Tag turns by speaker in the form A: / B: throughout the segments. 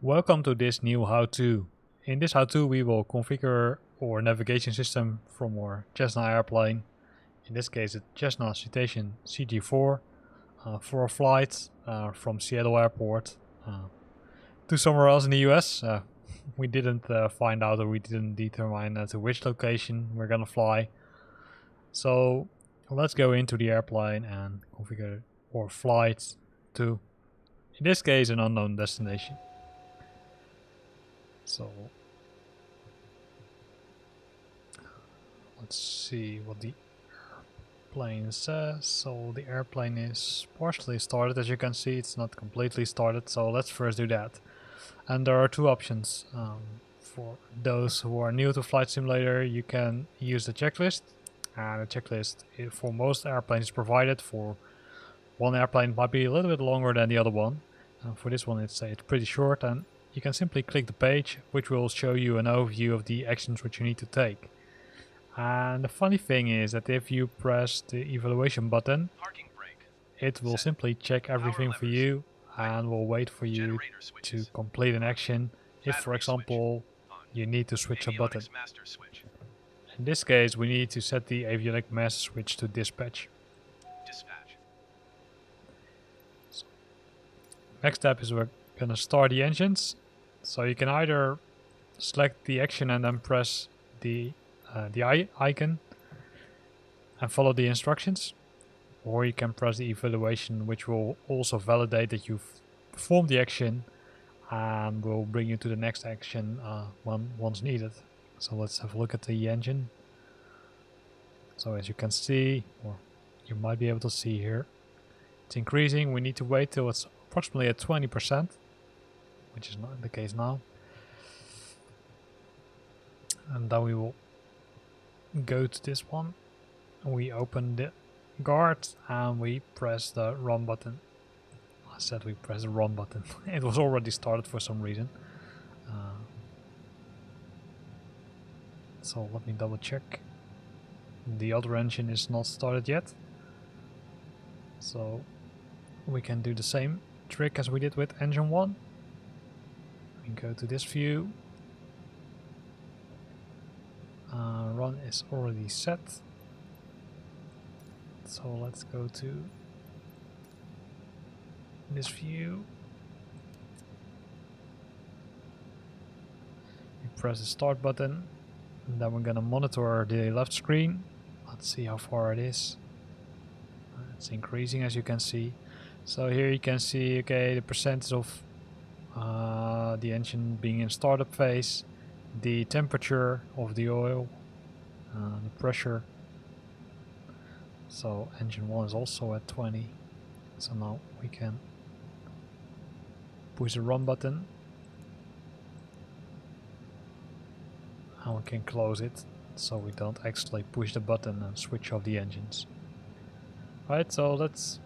A: Welcome to this new how-to. In this how-to we will configure our navigation system from our Cessna airplane. In this case it's Cessna Citation CJ4 for a flight from Seattle Airport to somewhere else in the US. We didn't find out, or we didn't determine to which location we're gonna fly. So let's go into the airplane and configure our flight to, in this case, an unknown destination. So let's see what the airplane says. So the airplane is partially started, as you can see. It's not completely started, so let's first do that. And there are two options. For those who are new to Flight Simulator, you can use the checklist. And the checklist for most airplanes is provided. For one airplane it might be a little bit longer than the other one. For this one it's pretty short, and you can simply click the page, which will show you an overview of the actions which you need to take. And the funny thing is that if you press the evaluation button, it will simply check everything for you and will wait for you to complete an action if, for example, you need to switch a button. In this case, we need to set the avionic master switch to dispatch. So, next step is we're going to start the engines. So you can either select the action and then press the icon and follow the instructions, or you can press the evaluation, which will also validate that you've performed the action and will bring you to the next action once needed. So let's have a look at the engine. So as you can see, or you might be able to see here, it's increasing. We need to wait till it's approximately at 20%. Which is not the case now. And then we will go to this one. We open the guard and we press the run button. I said we press the run button. It was already started for some reason. So let me double check. The other engine is not started yet. So we can do the same trick as we did with engine 1. We go to this view. Run is already set. So let's go to this view. We press the start button. And then we're gonna monitor the left screen. Let's see how far it is. It's increasing, as you can see. So here you can see, okay, the percentage of the engine being in startup phase, the temperature of the oil, the pressure. So engine 1 is also at 20. So now we can push the run button and we can close it, so we don't actually push the button and switch off the engines. Right, so that's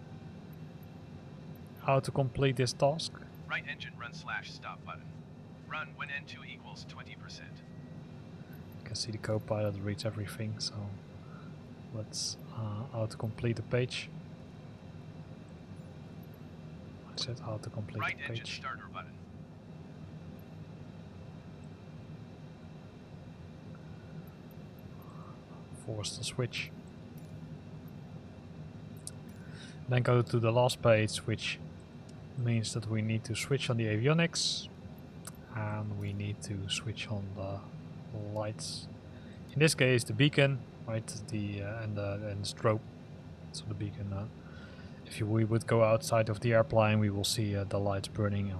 A: how to complete this task.
B: Right engine run / stop button. Run when N2 equals 20%.
A: You can see the co-pilot reads everything, so let's how to complete the page. I said how to complete
B: right
A: the page.
B: Engine starter button.
A: Force the switch. Then go to the last page, which means that we need to switch on the avionics and we need to switch on the lights. In this case, the beacon, right? And the strobe. So the beacon. If we would go outside of the airplane, we will see the lights burning,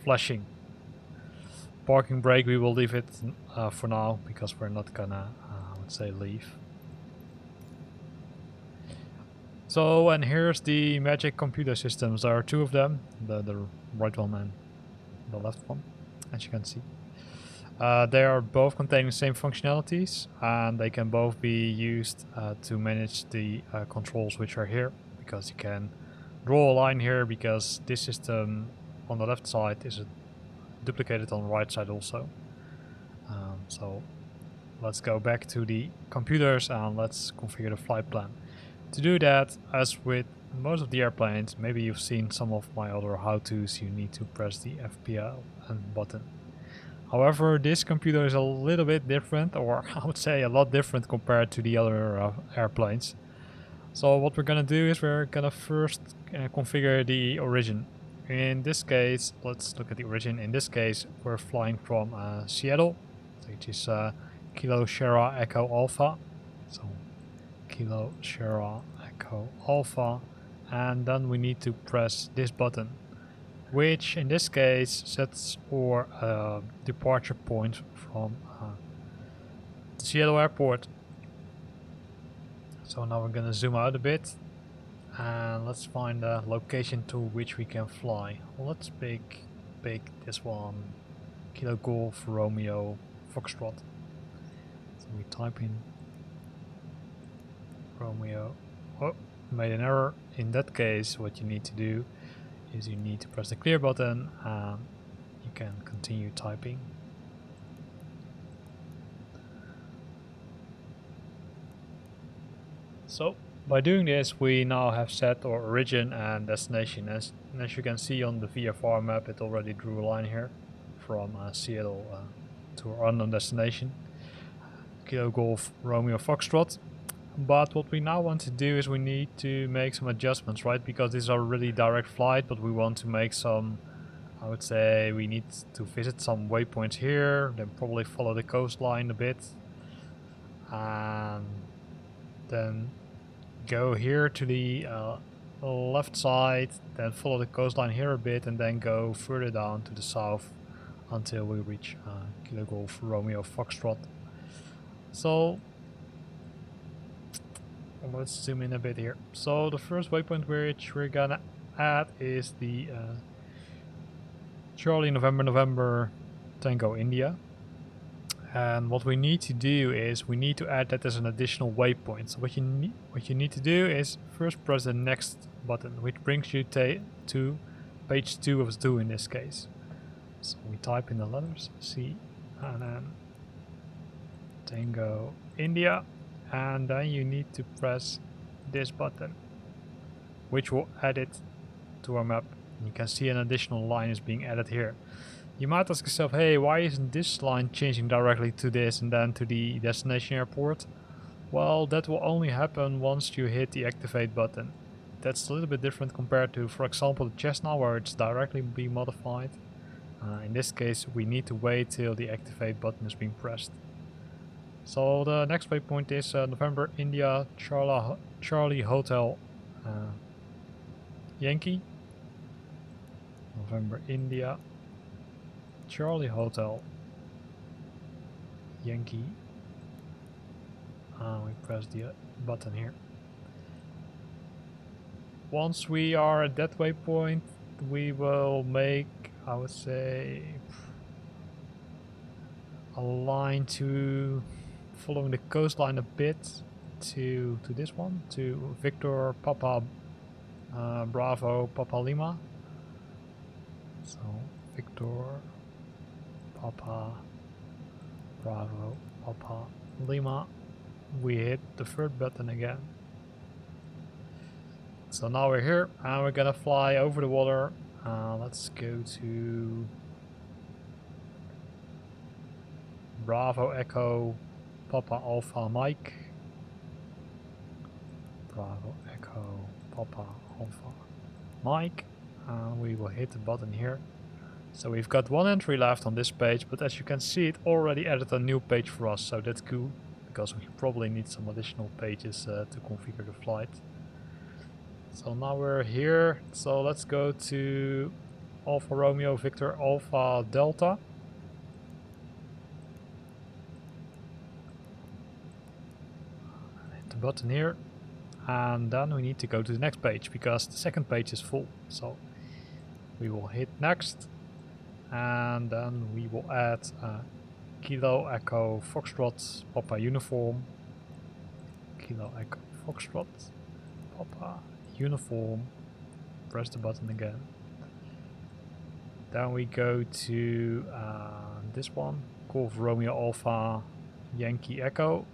A: flashing. Parking brake, we will leave it for now because we're not gonna, let's say, leave. So, and here's the magic computer systems. There are two of them, the right one and the left one, as you can see. They are both containing the same functionalities, and they can both be used to manage the controls which are here, because you can draw a line here, because this system on the left side is duplicated on the right side also. So let's go back to the computers and let's configure the flight plan. To do that, as with most of the airplanes, maybe you've seen some of my other how-tos, you need to press the FPL button. However, this computer is a little bit different, or I would say a lot different compared to the other airplanes. So what we're gonna do is we're gonna first configure the origin. In this case, let's look at the origin. In this case, we're flying from Seattle, which is Kilo Sierra Echo Alpha. So Kilo Sierra Echo Alpha, and then we need to press this button, which in this case sets our departure point from the Seattle Airport. So now we're gonna zoom out a bit and let's find a location to which we can fly. Well, let's pick this one, Kilo Golf Romeo Foxtrot. So we type in Romeo. Oh, made an error. In that case, what you need to do is you need to press the clear button and you can continue typing. So by doing this, we now have set our origin and destination. As you can see on the VFR map, it already drew a line here from Seattle to our unknown destination, Kilo Golf Romeo Foxtrot. But what we now want to do is we need to make some adjustments, right? Because this is a really direct flight, but we want to make some, I would say we need to visit some waypoints here, then probably follow the coastline a bit, and then go here to the left side, then follow the coastline here a bit, and then go further down to the south until we reach Kilo Golf Romeo Foxtrot. So let's zoom in a bit here. So the first waypoint which we're gonna add is the Charlie November Tango India. And what we need to do is we need to add that as an additional waypoint. So what you need to do is first press the next button, which brings you to page 2 of 2 in this case. So we type in the letters C and then Tango India, and then you need to press this button, which will add it to our map. You can see an additional line is being added here. You might ask yourself, hey, why isn't this line changing directly to this and then to the destination airport? Well, that will only happen once you hit the activate button. That's a little bit different compared to, for example, the Cessna, where it's directly being modified. In this case, we need to wait till the activate button is being pressed. So the next waypoint is November India Charlie Hotel Yankee. November India Charlie Hotel Yankee. We press the button here. Once we are at that waypoint, we will make, I would say, a line to following the coastline a bit to this one, to Victor Papa Bravo Papa Lima. So Victor Papa Bravo Papa Lima. We hit the third button again. So now we're here and we're gonna fly over the water. Let's go to Bravo Echo Papa Alpha Mike. Bravo Echo Papa Alpha Mike. We will hit the button here. So we've got one entry left on this page, but as you can see, it already added a new page for us, so that's cool, because we probably need some additional pages to configure the flight. So now we're here, so let's go to Alpha Romeo Victor Alpha Delta. Hit the button here, and then we need to go to the next page, because the second page is full. So we will hit next. And then we will add Kilo Echo Foxtrot Papa Uniform. Kilo Echo Foxtrot Papa Uniform. Press the button again. Then we go to this one, Golf Romeo Alpha Yankee Echo.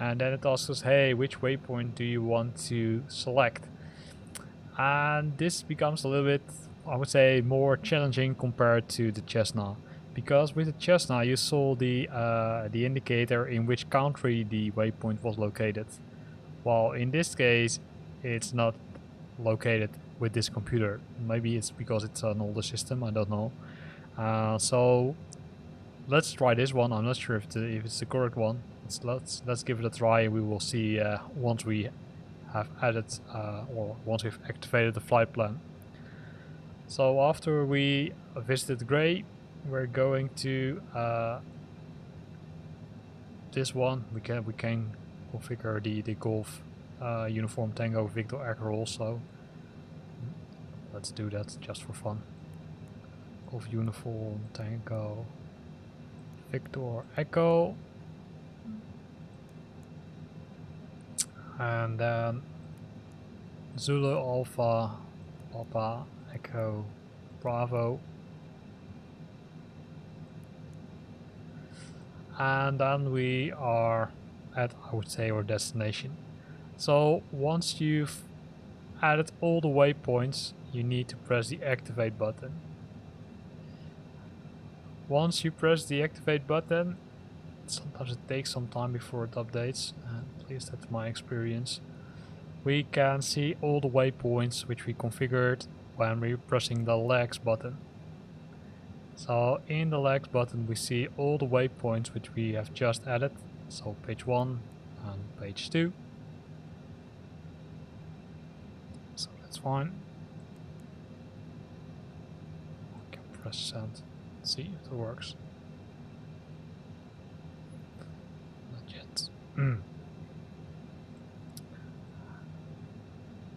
A: and then it asks us, hey, which waypoint do you want to select? And this becomes a little bit, I would say, more challenging compared to the Cessna, because with the Cessna you saw the indicator in which country the waypoint was located, while in this case it's not located with this computer. Maybe it's because it's an older system, I don't know. So let's try this one. I'm not sure if it's the correct one. Let's give it a try. We will see once we have added or once we've activated the flight plan. So after we visited Gray, we're going to this one. We can configure the Golf Uniform Tango Victor Echo also. Let's do that just for fun. Golf Uniform Tango Victor Echo, and then Zulu Alpha Papa Echo Bravo, and then we are at, I would say, our destination. So once you've added all the waypoints, you need to press the activate button. Once you press the activate button, sometimes it takes some time before it updates, at least that's my experience. We can see all the waypoints which we configured when we're pressing the legs button. So in the legs button we see all the waypoints which we have just added, so page 1 and page 2. So that's fine. I can press send, see if it works. Not yet.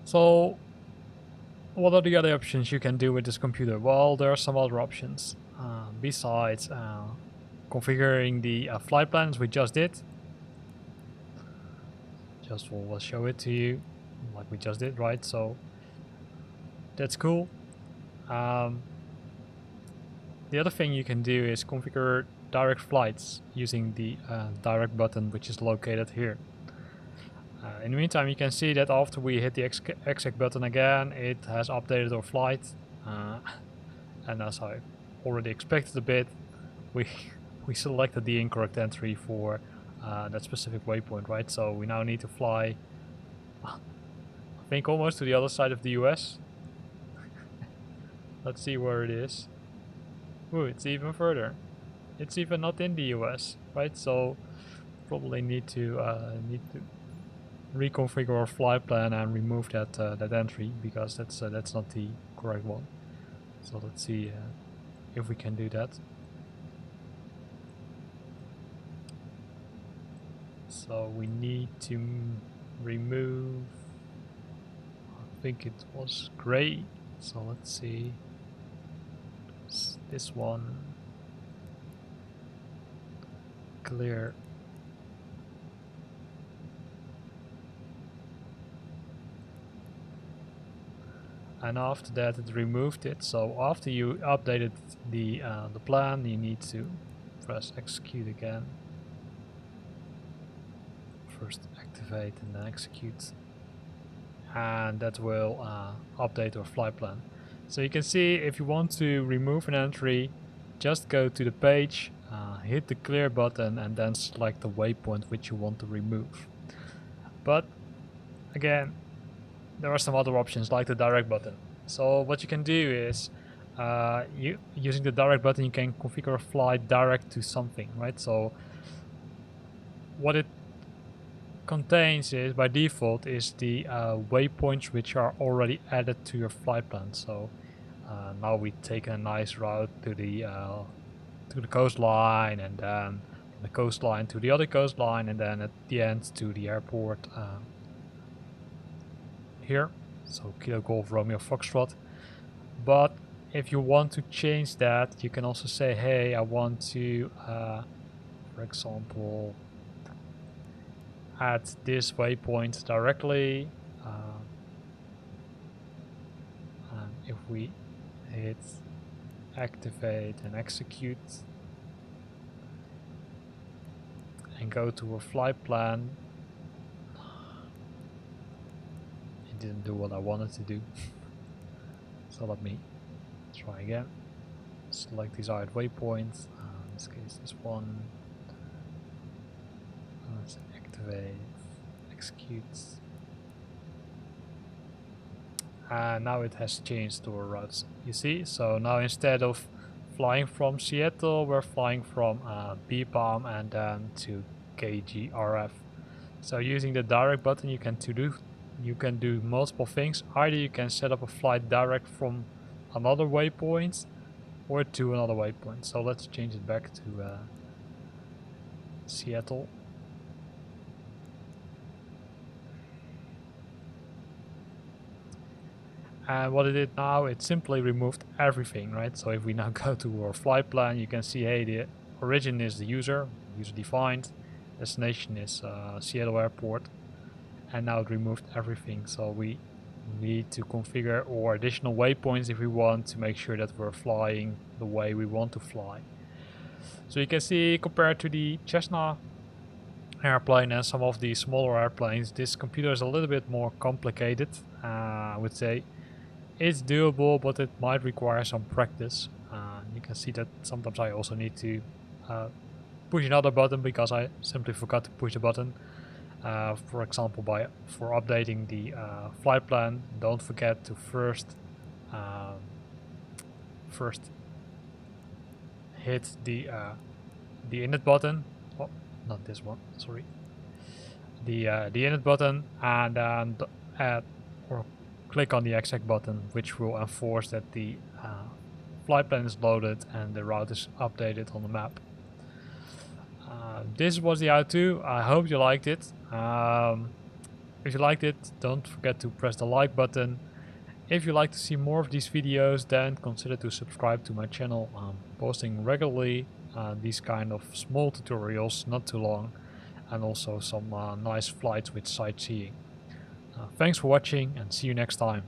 A: So what are the other options you can do with this computer? Well, there are some other options besides configuring the flight plans we just did. Just will show it to you like we just did, right? So that's cool. The other thing you can do is configure direct flights using the direct button, which is located here. In the meantime, you can see that after we hit the exec button again, it has updated our flight, and as I already expected a bit, we selected the incorrect entry for that specific waypoint, right? So we now need to fly, I think, almost to the other side of the US. Let's see where it is. Ooh, it's even further. It's even not in the US, right? So probably need to reconfigure our flight plan and remove that entry, because that's not the correct one. So let's see if we can do that. So we need to remove, I think it was gray, so let's see, this one, clear. And after that it removed it. So after you updated the plan, you need to press execute again. First activate and then execute, and that will update our flight plan. So you can see if you want to remove an entry, just go to the page, hit the clear button, and then select the waypoint which you want to remove. But again, there are some other options like the direct button. So what you can do is, using the direct button, you can configure a flight direct to something, right? So what it contains is, by default, is the waypoints which are already added to your flight plan. So now we take a nice route to the coastline, and then the coastline to the other coastline, and then at the end to the airport here. So Kilo Golf Romeo Foxtrot. But if you want to change that, you can also say, hey, I want to for example, add this waypoint directly, and if we hit activate and execute and go to a flight plan, didn't do what I wanted to do. So let me try again. Select desired waypoint. In this case, this one. Let's activate, execute. And now it has changed to our routes. You see? So now instead of flying from Seattle, we're flying from BPAM and then to KGRF. So using the direct button, you can do multiple things. Either you can set up a flight direct from another waypoint or to another waypoint. So let's change it back to Seattle. And what it did now, it simply removed everything, right? So if we now go to our flight plan, you can see, hey, the origin is the user defined, destination is Seattle Airport, and now it removed everything. So we need to configure our additional waypoints if we want to make sure that we're flying the way we want to fly. So you can see, compared to the Cessna airplane and some of the smaller airplanes, this computer is a little bit more complicated. I would say it's doable, but it might require some practice. You can see that sometimes I also need to push another button because I simply forgot to push the button. For example, for updating the flight plan, don't forget to first hit the init button. Oh, not this one. Sorry. The init button, and then add or click on the exec button, which will enforce that the flight plan is loaded and the route is updated on the map. This was the how-to. I hope you liked it. If you liked it, don't forget to press the like button. If you like to see more of these videos, then consider to subscribe to my channel. I'm posting regularly these kind of small tutorials, not too long, and also some nice flights with sightseeing. Thanks for watching and see you next time.